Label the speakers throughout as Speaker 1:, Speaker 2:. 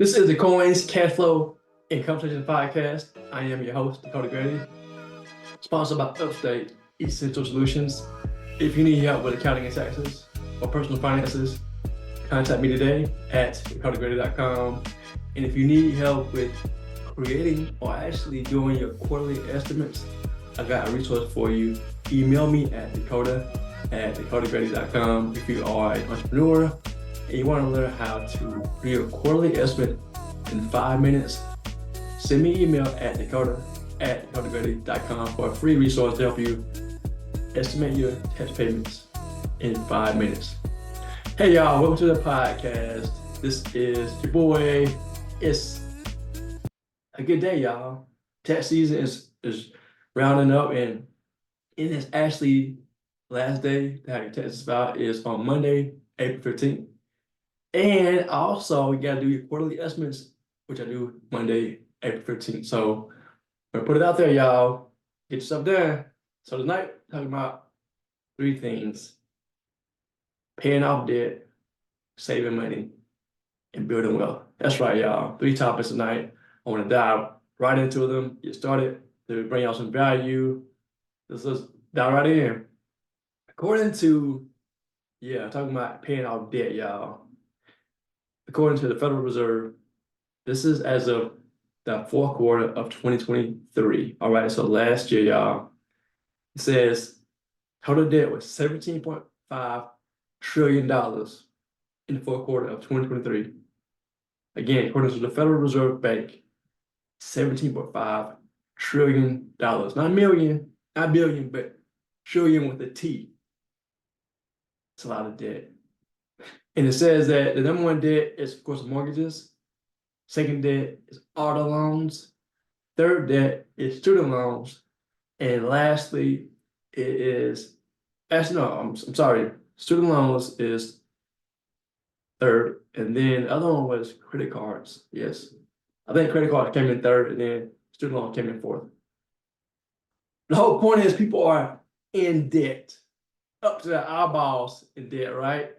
Speaker 1: This is the Coins, Cashflow, and Conversation podcast. I am your host, Dakota Grady, sponsored by Upstate Essential Solutions. If you need help with accounting and taxes or personal finances, contact me today at dakotagrady.com. And if you need help with creating or actually doing your quarterly estimates, I got a resource for you. Email me at dakotagrady.com if you are an entrepreneur and you want to learn how to do your quarterly estimate in 5 minutes. Send me an email at dakotagrady.com for a free resource to help you estimate your tax payments in 5 minutes. Hey y'all, welcome to the podcast. This is your boy. It's a good day, y'all. Tax season is rounding up, and it is actually last day to have your taxes filed is on Monday, April 15th. And also, you got to do your quarterly estimates, which I do Monday, April 15th. So, I'm going to put it out there, y'all. Get yourself done. So, tonight, talking about 3 things: paying off debt, saving money, and building wealth. That's right, y'all. 3 topics tonight. I want to dive right into them, get started to bring y'all some value. Let's dive right in. According to, talking about paying off debt, y'all. According to the Federal Reserve, this is as of the 4th quarter of 2023. All right, so last year, y'all, it says total debt was $17.5 trillion in the 4th quarter of 2023. Again, according to the Federal Reserve Bank, $17.5 trillion. Not million, not billion, but trillion with a T. It's a lot of debt. And it says that the number one debt is, of course, mortgages. Second debt is auto loans. Third debt is student loans. And lastly, it is, actually, no, I'm sorry. Student loans is third. And then the other one was credit cards. Yes. I think credit cards came in third, and then student loans came in fourth. The whole point is people are in debt, up to their eyeballs in debt, right?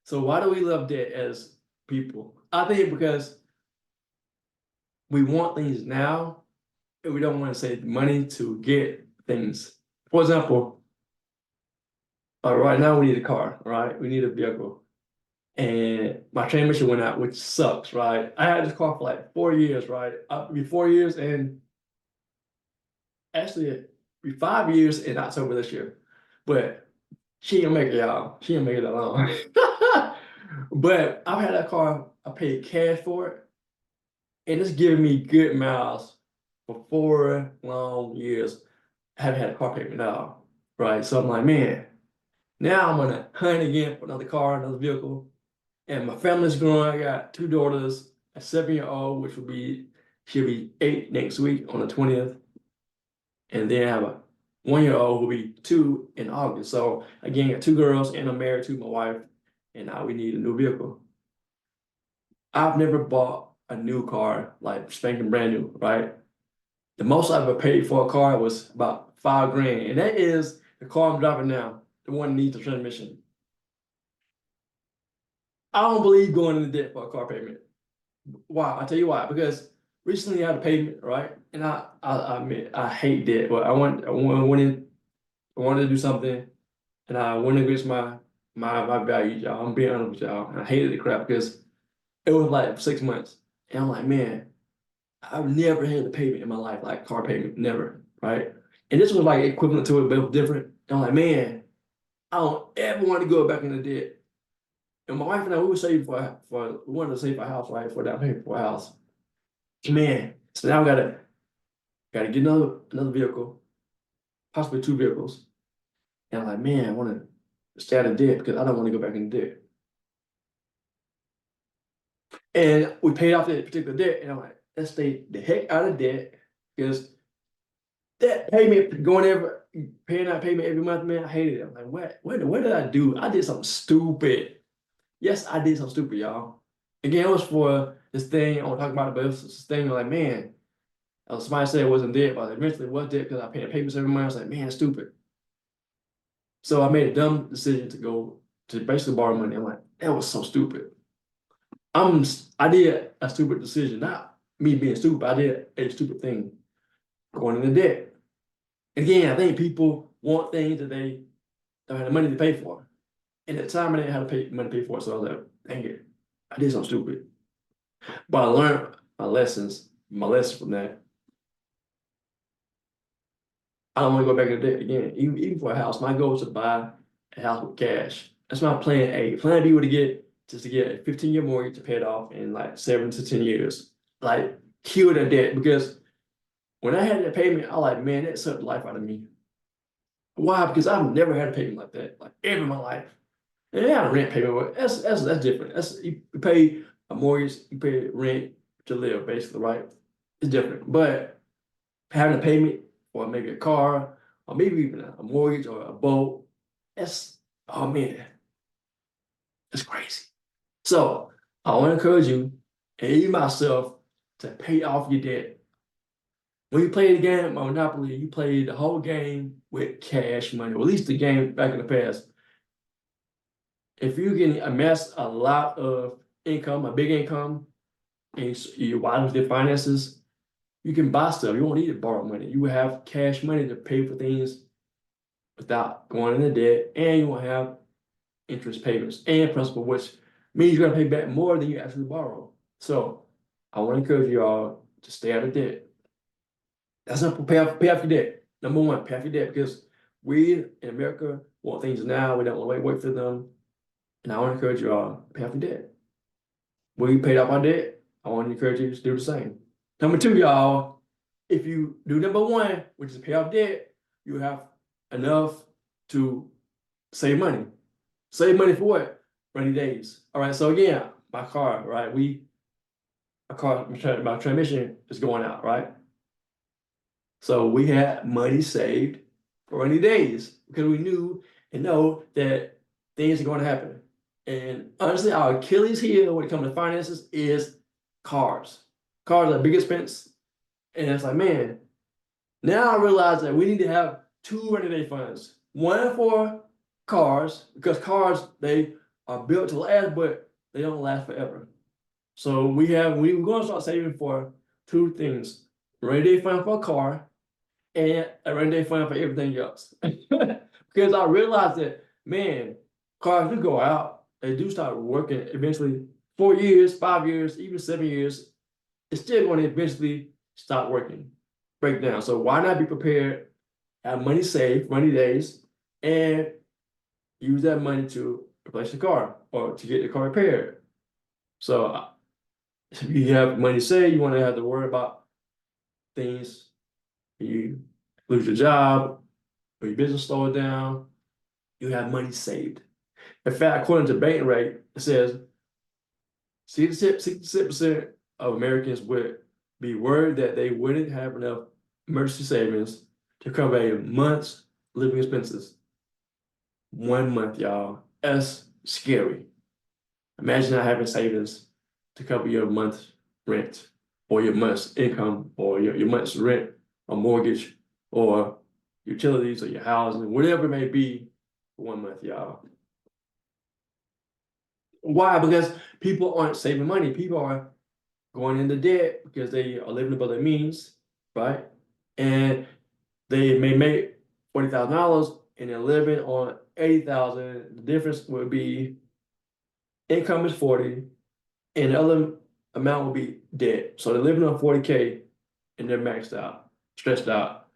Speaker 1: So why do we love debt as people? I think because we want things now, and we don't want to save money to get things. For example, right now we need a car, right? We need a vehicle. And my transmission went out, which sucks, right? I had this car for like 4 years, right? 4 years, and actually it'll be 5 years in October this year. But she ain't make it, y'all. She ain't make it that long. But I've had that car, I paid cash for it, and it's giving me good miles for 4 long years. I haven't had a car payment at all, right? So I'm like, man, now I'm gonna hunt again for another car, another vehicle. And my family's growing. I got 2 daughters, a 7-year-old, which she'll be 8 next week on the 20th. And then I have a 1-year-old who'll be 2 in August. So again, got 2 girls, and I'm married to my wife, and now we need a new vehicle. I've never bought a new car, like spanking brand new, right? The most I've ever paid for a car was about $5,000, and that is the car I'm driving now, the one that needs the transmission. I don't believe going into debt for a car payment. Why? I'll tell you why. Because recently I had a payment, right? And I admit I hate debt, but I wanted to do something, and I went against my values, y'all. I'm being honest with y'all. And I hated the crap because it was like 6 months. And I'm like, man, I've never had a payment in my life, like car payment, never, right? And this was like equivalent to it, but it was different. And I'm like, man, I don't ever want to go back into debt. And my wife and I, we were saving we wanted to save for a house, right? For down payment for a house. Man, so now I gotta get another vehicle, possibly 2 vehicles. And I'm like, man, I want to stay out of debt because I don't want to go back into debt. And we paid off that particular debt, and I'm like, let's stay the heck out of debt, because that payment, paying that payment every month, man, I hated it. I'm like, what did I do? I did something stupid. Yes, I did something stupid, y'all. Again, it was for this thing, I won't talk about it, but it was this thing like, man, somebody said it wasn't debt, but eventually it was debt because I paid payments every month. I was like, man, it's stupid. So I made a dumb decision to go to basically borrow money. I'm like, that was so stupid. I did a stupid decision, not me being stupid. I did a stupid thing, going into debt. Again, I think people want things that they don't have the money to pay for. And at the time, I didn't have to pay money to pay for it, so I was like, dang it, I did something stupid. But I learned my lesson from that. I don't want to go back into debt again. Even for a house, my goal is to buy a house with cash. That's my plan A. Plan B would to get just to get a 15-year mortgage to pay it off in like 7 to 10 years. Like kill that debt, because when I had that payment, I like, man, that sucked the life out of me. Why? Because I've never had a payment like that, like ever in my life. And yeah, a rent payment, but that's different. That's you pay a mortgage, you pay rent to live, basically, right? It's different. But having a payment or maybe a car or maybe even a mortgage or a boat, that's, oh man, that's crazy. So I want to encourage you and even myself to pay off your debt. When you play the game of Monopoly, you play the whole game with cash money, or at least the game back in the past. If you can amass a lot of income, a big income, and you widen your finances, you can buy stuff. You won't need to borrow money. You will have cash money to pay for things without going into debt, and you won't have interest payments and principal, which means you're gonna pay back more than you actually borrow. So I want to encourage you all to stay out of debt. That's simple. Pay off your debt. Number one, pay off your debt, because we in America want things now. We don't want to wait for them. And I want to encourage you all to pay off your debt. When you paid off our debt, I want to encourage you to do the same. Number two, y'all, if you do number one, which is pay off debt, you have enough to save money. Save money for what? Rainy days. All right. So again, my car, right? My transmission is going out, right? So we had money saved for rainy days because we knew and know that things are going to happen. And honestly, our Achilles heel when it comes to finances is cars. Cars are a big expense. And it's like, man, now I realize that we need to have two rainy day funds. One for cars, because cars, they are built to last, but they don't last forever. So we're going to start saving for two things: rainy day fund for a car and a rainy day fund for everything else. Because I realized that, man, cars do go out, they do start working eventually. 4 years, 5 years, even 7 years, it's still going to eventually stop working, break down. So why not be prepared, have money saved, rainy days, and use that money to replace the car or to get the car repaired. So if you have money saved, you want to have to worry about things. You lose your job or your business slows down, you have money saved. In fact, according to bank rate, it says 66% of Americans would be worried that they wouldn't have enough emergency savings to cover a month's living expenses. 1 month, y'all. That's scary. Imagine not having savings to cover your month's rent or your month's income or your month's rent or mortgage or utilities or your housing, whatever it may be for 1 month, y'all. Why? Because people aren't saving money. People are going into debt because they are living above their means, right? And they may make $40,000 and they're living on 80,000. The difference would be income is 40 and the other amount will be debt. So they're living on 40K and they're maxed out, stressed out.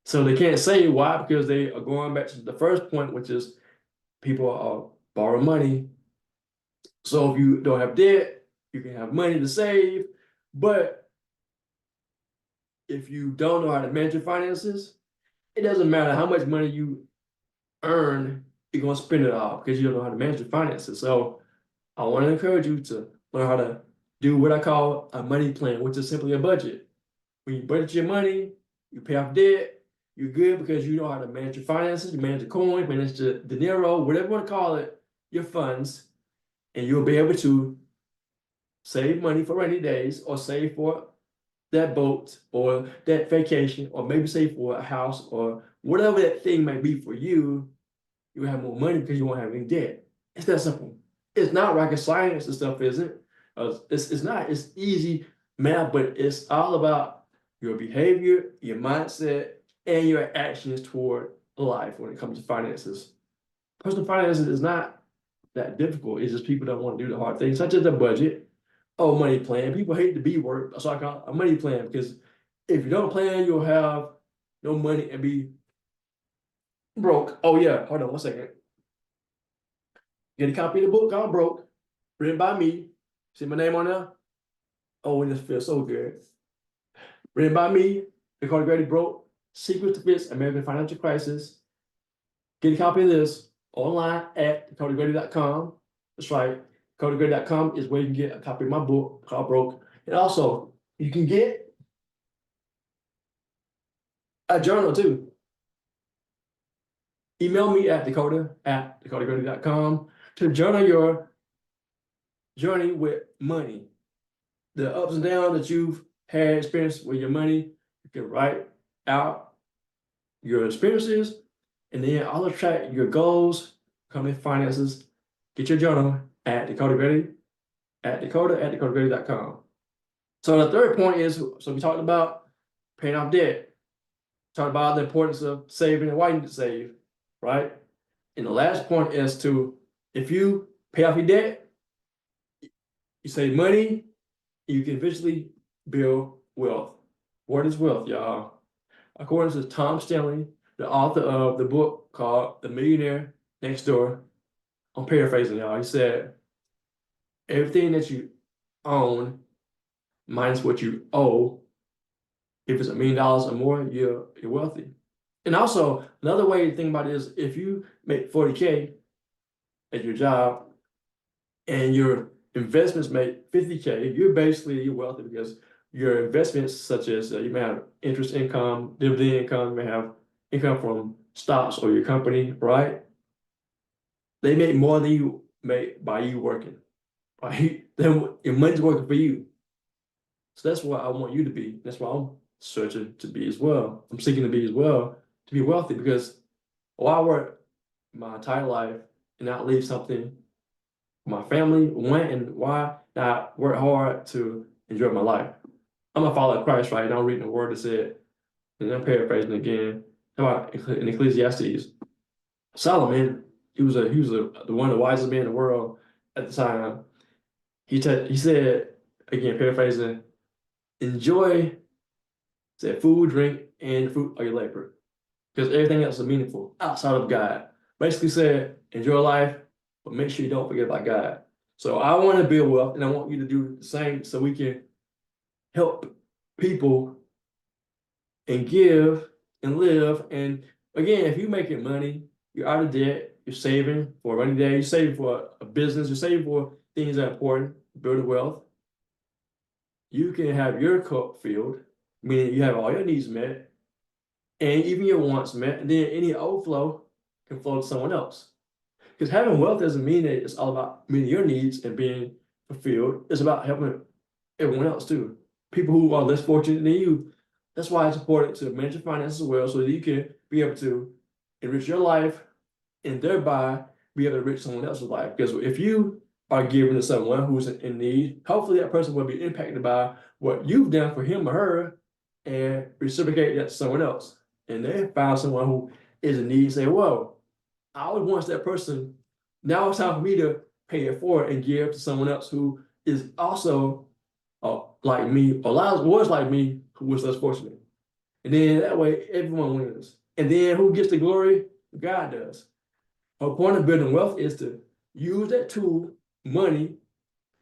Speaker 1: So they can't save. Why? Because they are going back to the first point, which is people are borrowing money. So if you don't have debt, you can have money to save. But if you don't know how to manage your finances, it doesn't matter how much money you earn, you're going to spend it all because you don't know how to manage your finances. So I want to encourage you to learn how to do what I call a money plan, which is simply a budget. When you budget your money, you pay off debt, you're good because you know how to manage your finances, you manage your coins, manage the dinero, whatever you want to call it, your funds, and you'll be able to save money for rainy days or save for that boat or that vacation or maybe save for a house or whatever that thing might be for you. You have more money because you won't have any debt. It's that simple. It's not rocket science and stuff, is it? It's easy math, but it's all about your behavior, your mindset, and your actions toward life when it comes to finances. Personal finances is not that difficult. It's just people don't want to do the hard things, such as a budget or money plan. People hate the B word, so I call it a money plan because if you don't plan, you'll have no money and be broke. Oh yeah, hold on 1 second. Get a copy of the book called Broke, written by me. See my name on there? Oh, it just feels so good. Written by me, Dakota Grady, Broke, Secrets to Fix American Financial Crisis. Get a copy of this online at dakotagrady.com. That's right. dakotagrady.com is where you can get a copy of my book called Broke. And also, you can get a journal too. Email me at dakotagrady.com to journal your journey with money. The ups and downs that you've had experience with your money, you can write out your experiences and then I'll track your goals, company finances. Get your journal at Dakota Grady, at dakotagrady.com. So the third point is, so we talked about paying off debt, talked about the importance of saving and why you need to save, right? And the last point is to, if you pay off your debt, you save money, you can eventually build wealth. What is wealth, y'all? According to Tom Stanley, the author of the book called The Millionaire Next Door, I'm paraphrasing, y'all. He said, everything that you own minus what you owe, if it's $1 million or more, you're wealthy. And also, another way to think about it is if you make 40K at your job and your investments make 50K, you're wealthy because your investments, such as you may have interest income, dividend income, you may have income from stocks or your company, right? They make more than you make by you working, right? Then your money's working for you. So that's what I want you to be. That's what I'm searching to be as well. I'm seeking to be as well, to be wealthy because I work my entire life and not leave something for my family, and why not work hard to enjoy my life. I'm a follower of Christ, right? And I'm reading the word that said, and I'm paraphrasing again, about in Ecclesiastes. Solomon, he was the one of the wisest men in the world at the time. He said, again, paraphrasing, enjoy, said food, drink, and the fruit of your labor. Because everything else is meaningful outside of God. Basically said, enjoy life, but make sure you don't forget about God. So I want to build wealth and I want you to do the same so we can help people and give and live. And again, if you're making money, you're out of debt, you're saving for a rainy day, you're saving for a business, you're saving for things that are important, building wealth. You can have your cup filled, meaning you have all your needs met, and even your wants met, and then any overflow can flow to someone else. Because having wealth doesn't mean that it's all about meeting your needs and being fulfilled. It's about helping everyone else too. People who are less fortunate than you. That's why it's important to manage your finances well so that you can be able to enrich your life and thereby be able to enrich someone else's life. Because if you are giving to someone who's in need, hopefully that person will be impacted by what you've done for him or her and reciprocate that to someone else. And they found someone who is in need and say, whoa, I was once that person. Now it's time for me to pay it forward and give to someone else who is also like me, or was like me, who was less fortunate. And then that way, everyone wins. And then who gets the glory? God does. Our point of building wealth is to use that tool, money,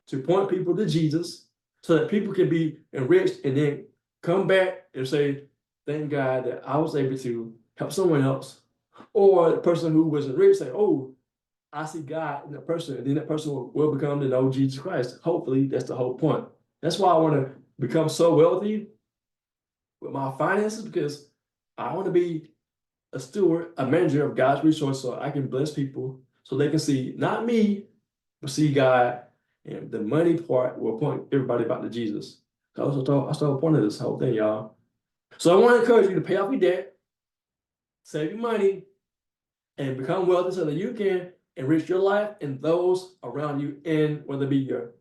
Speaker 1: to point people to Jesus so that people can be enriched and then come back and say, thank God that I was able to help someone else. Or the person who was enriched say, oh, I see God in that person, and then that person will become to know Jesus Christ. Hopefully, that's the whole point. That's why I want to become so wealthy with my finances, because I want to be a steward, a manager of God's resources so I can bless people so they can see not me, but see God. And the money part will point everybody back to Jesus. So that's the whole point of this whole thing, y'all. So I want to encourage you to pay off your debt, save your money, and become wealthy so that you can enrich your life and those around you, and whether it be your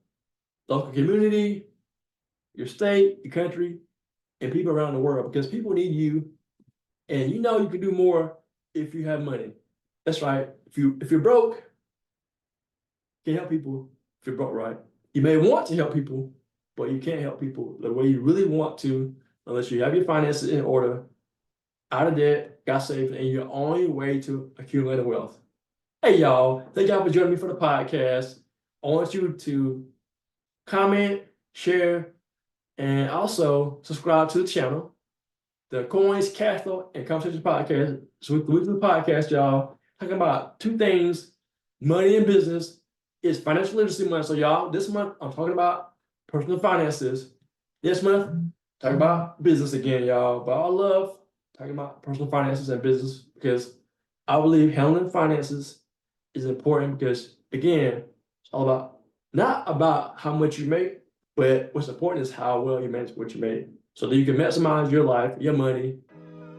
Speaker 1: local community, your state, your country, and people around the world, because people need you, and you know you can do more if you have money. That's right. If you're broke, you can't help people if you're broke, right? You may want to help people, but you can't help people the way you really want to unless you have your finances in order, out of debt, got saved, and you're on your way to accumulating wealth. Hey, y'all. Thank y'all for joining me for the podcast. I want you to comment, share, and also subscribe to the channel. The Coins, Cashflow, and Conversation Podcast. So the weekly podcast, y'all, talking about two things: money and business. It's financial literacy month. So y'all, this month I'm talking about personal finances. This month, talking about business again, y'all. But I love talking about personal finances and business because I believe handling finances is important because, again, it's all about not about how much you make, but what's important is how well you manage what you make, so that you can maximize your life, your money.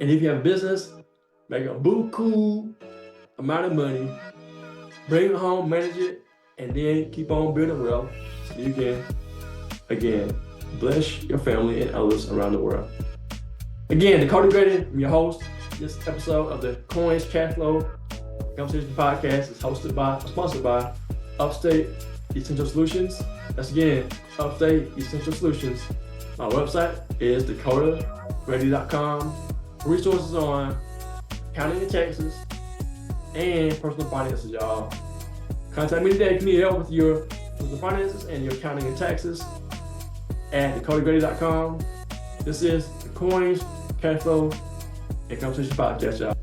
Speaker 1: And if you have a business, make a buku amount of money, bring it home, manage it, and then keep on building wealth so you can, again, bless your family and others around the world. Again, Dakota Grady, I'm your host. This episode of the Coins, Cashflow, Conversation Podcast is sponsored by Upstate Essential Solutions. That's again, Upstate Essential Solutions. My website is dakotagrady.com. Resources on accounting and taxes and personal finances, y'all. Contact me today if you need help with your personal finances and your accounting and taxes at dakotagrady.com. This is the Coins, Cashflow, and Conversation Podcast, y'all.